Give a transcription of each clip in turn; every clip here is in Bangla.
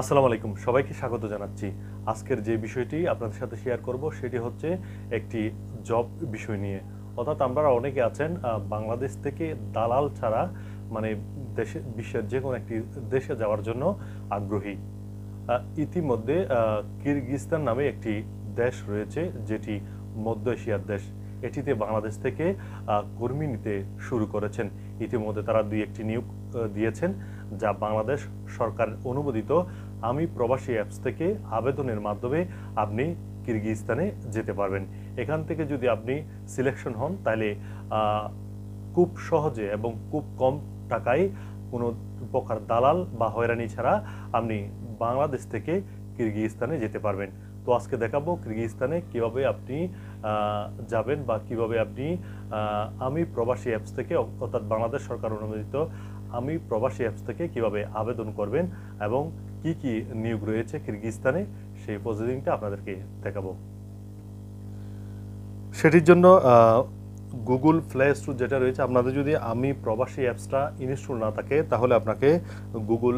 আসসালামু আলাইকুম, সবাইকে স্বাগত জানাচ্ছি। আজকের যে বিষয়টি আপনাদের সাথে শেয়ার করব সেটি হচ্ছে একটি জব বিষয় নিয়ে। অর্থাৎ আমরা অনেকে আছেন বাংলাদেশ থেকে দালাল ছাড়া মানে বিশ্বের যে কোনো একটি দেশে যাওয়ার জন্য আগ্রহী। ইতিমধ্যে কিরগিজস্তান নামে একটি দেশ রয়েছে, যেটি মধ্য এশিয়ার দেশ। এটিতে বাংলাদেশ থেকে কর্মী নিতে শুরু করেছেন। ইতিমধ্যে তারা একটি নিয়োগ দিয়েছেন, যা বাংলাদেশ সরকার অনুমোদিত আমি প্রবাসী অ্যাপস থেকে আবেদনের মাধ্যমে আপনি কিরগিজস্তানে যেতে পারবেন। এখান থেকে যদি আপনি সিলেকশন হন, তাহলে খুব সহজে এবং খুব কম টাকায় কোনো প্রকার দালাল বা হয়রানি ছাড়া আপনি বাংলাদেশ থেকে কিরগিজস্তানে যেতে পারবেন। তো আজকে দেখাবো কিরগিজস্তানে কিভাবে আপনি যাবেন বা কিভাবে আপনি আমি প্রবাসী অ্যাপস থেকে, অর্থাৎ বাংলাদেশ সরকার অনুমোদিত আমি প্রবাসী অ্যাপস থেকে কিভাবে আবেদন করবেন এবং কি কি নিয়োগ রয়েছে কিরগিজস্তানে, সেই প্রসিডিংটা আপনাদেরকে দেখাবো। সেটির জন্য গুগল প্লে স্টোর যেটা রয়েছে, আপনাদের যদি আমি প্রবাসী অ্যাপসটা ইনস্টল না থাকে, তাহলে আপনাকে গুগল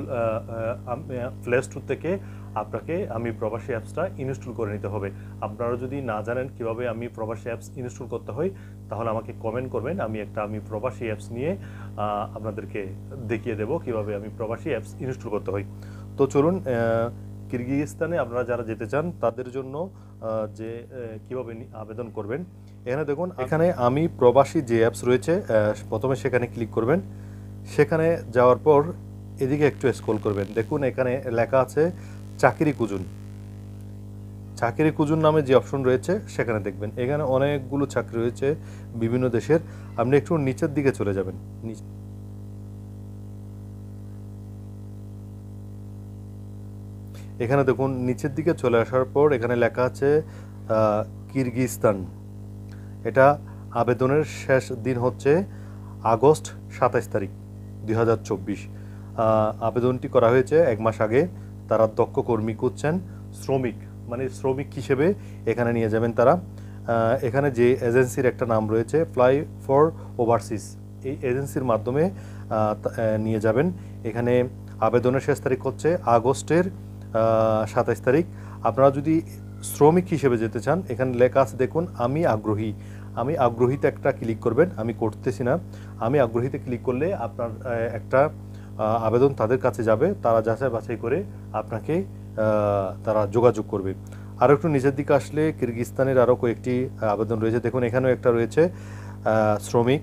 প্লে স্টোর থেকে আপনাকে আমি প্রবাসী অ্যাপসটা ইনস্টল করে নিতে হবে। আপনারা যদি না জানেন কিভাবে আমি প্রবাসী অ্যাপস ইনস্টল করতে হয়, তাহলে আমাকে কমেন্ট করবেন। আমি প্রবাসী অ্যাপস নিয়ে আপনাদেরকে দেখিয়ে দেব কিভাবে আমি প্রবাসী অ্যাপস ইনস্টল করতে হয়। তো চলুন, কিরগিজস্তানে আপনারা যারা যেতে চান তাদের জন্য যে কিভাবে আবেদন করবেন, এখানে দেখুন, এখানে আমি প্রবাসী যে অ্যাপস রয়েছে প্রথমে সেখানে ক্লিক করবেন। সেখানে যাওয়ার পর এদিকে একটু স্ক্রল করবেন, দেখুন এখানে লেখা আছে চাকরি খুঁজুন। চাকরি খুঁজুন নামে যে অপশন রয়েছে সেখানে দেখবেন, এখানে অনেকগুলো চাকরি রয়েছে বিভিন্ন দেশের। আপনি একটু নিচের দিকে চলে যাবেন। এখানে দেখুন নিচের দিকে চলে আসার পর এখানে লেখা আছে কিরগিজস্তান। এটা আবেদনের শেষ দিন হচ্ছে আগস্ট 27 তারিখ 2024। আবেদনটি করা হয়েছে 1 মাস আগে। তারা দক্ষ কর্মী খুঁজছেন, শ্রমিক হিসেবে এখানে নিয়ে যাবেন তারা। এখানে যে এজেন্সির একটা নাম রয়েছে ফ্লাই ফর ওভারসিজ, এই এজেন্সির মাধ্যমে নিয়ে যাবেন। এখানে আবেদনের শেষ তারিখ হচ্ছে আগস্টের 27 তারিখ। আপনারা যদি শ্রমিক হিসেবে যেতে চান, এখানে লেখা আছে দেখুন আমি আগ্রহীতে একটা ক্লিক করবেন। আমি করতেছি না, আমি আগ্রহীতে ক্লিক করলে আপনার একটা আবেদন তাদের কাছে যাবে। তারা যাচাই বাছাই করে আপনাকে তারা যোগাযোগ করবে। আরও একটু নিচের দিকে আসলে কিরগিজস্তানের আরও কয়েকটি আবেদন রয়েছে। দেখুন এখানেও একটা রয়েছে শ্রমিক,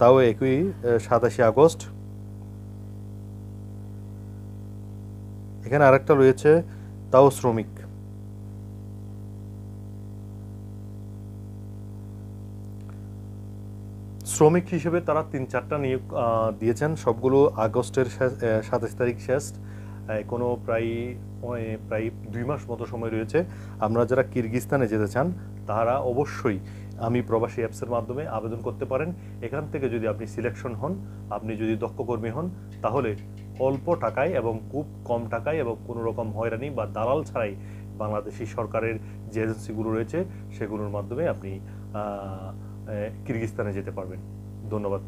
তাও একই 27 আগস্ট। এখানে আরেকটা রয়েছে, তাও শ্রমিক। শ্রমিক হিসেবে তারা 3-4টা নিয়োগ দিয়েছেন, সবগুলো আগস্টের 27 তারিখ শেষ। কোনো প্রায় 2 মাস মতো সময় রয়েছে। আপনারা যারা কিরগিজস্তানে যেতে চান তারা অবশ্যই আমি প্রবাসী অ্যাপসের মাধ্যমে আবেদন করতে পারেন। এখান থেকে যদি আপনি সিলেকশন হন, আপনি যদি দক্ষ কর্মী হন, তাহলে অল্প টাকায় এবং খুব কম টাকায় এবং কোনো রকম হয়রানি বা দালাল ছাড়াই বাংলাদেশি সরকারের যে এজেন্সিগুলো রয়েছে সেগুলোর মাধ্যমে আপনি কিরগিজস্তানে যেতে পারবেন। ধন্যবাদ।